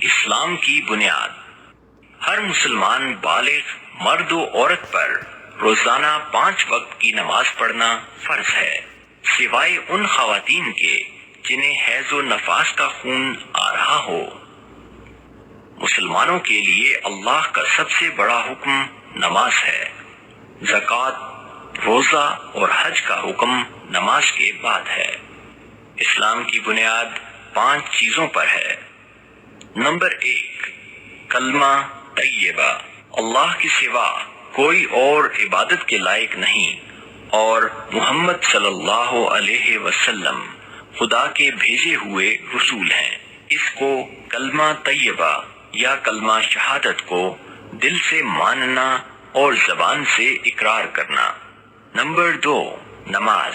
اسلام کی بنیاد۔ ہر مسلمان بالغ مرد و عورت پر روزانہ 5 وقت کی نماز پڑھنا فرض ہے، سوائے ان خواتین کے جنہیں حیض و نفاس کا خون آ رہا ہو۔ مسلمانوں کے لیے اللہ کا سب سے بڑا حکم نماز ہے۔ زکوٰۃ، روزہ اور حج کا حکم نماز کے بعد ہے۔ اسلام کی بنیاد 5 چیزوں پر ہے۔ نمبر 1، کلمہ طیبہ۔ اللہ کے سوا کوئی اور عبادت کے لائق نہیں اور محمد صلی اللہ علیہ وسلم خدا کے بھیجے ہوئے رسول ہیں۔ اس کو کلمہ طیبہ یا کلمہ شہادت کو دل سے ماننا اور زبان سے اقرار کرنا۔ نمبر 2، نماز۔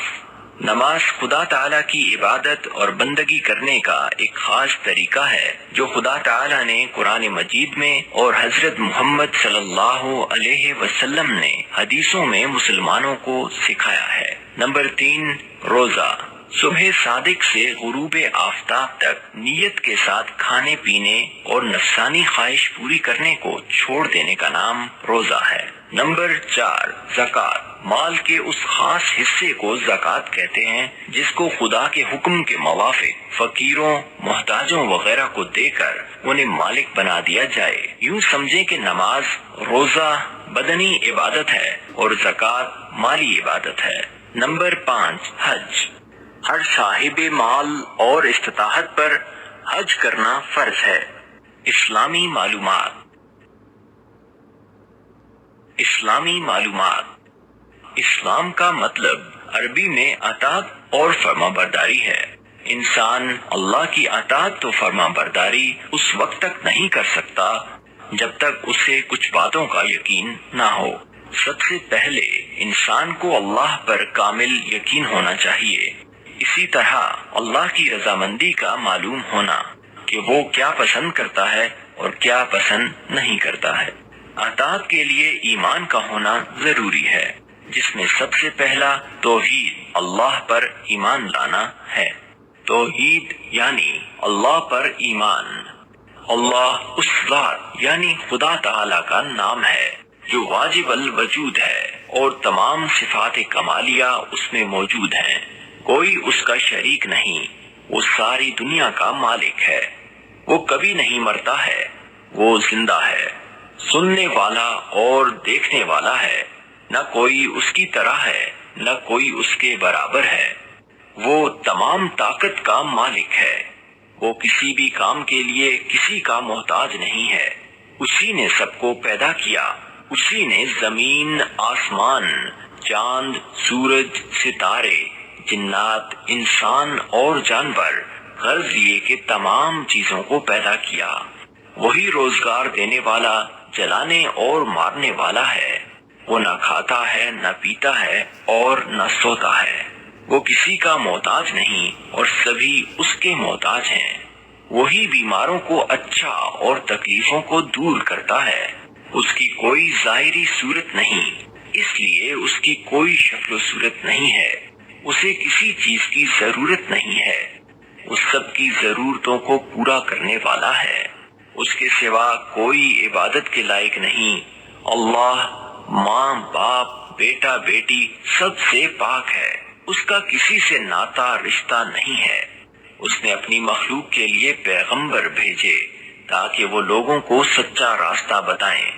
نماز خدا تعالیٰ کی عبادت اور بندگی کرنے کا ایک خاص طریقہ ہے جو خدا تعالیٰ نے قرآن مجید میں اور حضرت محمد صلی اللہ علیہ وسلم نے حدیثوں میں مسلمانوں کو سکھایا ہے۔ نمبر 3، روزہ۔ صبح صادق سے غروب آفتاب تک نیت کے ساتھ کھانے پینے اور نفسانی خواہش پوری کرنے کو چھوڑ دینے کا نام روزہ ہے۔ نمبر 4، زکوٰۃ۔ مال کے اس خاص حصے کو زکوٰۃ کہتے ہیں جس کو خدا کے حکم کے موافق فقیروں، محتاجوں وغیرہ کو دے کر انہیں مالک بنا دیا جائے۔ یوں سمجھیں کہ نماز، روزہ بدنی عبادت ہے اور زکوٰۃ مالی عبادت ہے۔ نمبر 5، حج۔ ہر صاحب مال اور استطاعت پر حج کرنا فرض ہے۔ اسلامی معلومات۔ اسلام کا مطلب عربی میں اطاعت اور فرما برداری ہے۔ انسان اللہ کی اطاعت و فرما برداری اس وقت تک نہیں کر سکتا جب تک اسے کچھ باتوں کا یقین نہ ہو۔ سب سے پہلے انسان کو اللہ پر کامل یقین ہونا چاہیے۔ اسی طرح اللہ کی رضامندی کا معلوم ہونا کہ وہ کیا پسند کرتا ہے اور کیا پسند نہیں کرتا ہے۔ اطاعت کے لیے ایمان کا ہونا ضروری ہے، جس میں سب سے پہلا توحید، اللہ پر ایمان لانا ہے۔ توحید یعنی اللہ پر ایمان۔ اللہ اس ذات یعنی خدا تعالی کا نام ہے جو واجب الوجود ہے اور تمام صفات کمالیہ اس میں موجود ہیں۔ کوئی اس کا شریک نہیں، وہ ساری دنیا کا مالک ہے۔ وہ کبھی نہیں مرتا ہے، وہ زندہ ہے، سننے والا اور دیکھنے والا ہے۔ نہ کوئی اس کی طرح ہے، نہ کوئی اس کے برابر ہے۔ وہ تمام طاقت کا مالک ہے۔ وہ کسی بھی کام کے لیے کسی کا محتاج نہیں ہے۔ اسی نے سب کو پیدا کیا۔ اسی نے زمین، آسمان، چاند، سورج، ستارے، جنات، انسان اور جانور، غرض یہ کہ تمام چیزوں کو پیدا کیا۔ وہی روزگار دینے والا، جلانے اور مارنے والا ہے۔ وہ نہ کھاتا ہے، نہ پیتا ہے اور نہ سوتا ہے۔ وہ کسی کا محتاج نہیں اور سبھی اس کے محتاج ہیں۔ وہی بیماروں کو اچھا اور تکلیفوں کو دور کرتا ہے۔ اس کی کوئی ظاہری صورت نہیں، اس لیے اس کی کوئی شکل و صورت نہیں ہے۔ اسے کسی چیز کی ضرورت نہیں ہے۔ وہ سب کی ضرورتوں کو پورا کرنے والا ہے۔ اس کے سوا کوئی عبادت کے لائق نہیں۔ اللہ ماں، باپ، بیٹا، بیٹی سب سے پاک ہے۔ اس کا کسی سے ناتا رشتہ نہیں ہے۔ اس نے اپنی مخلوق کے لیے پیغمبر بھیجے تاکہ وہ لوگوں کو سچا راستہ بتائیں۔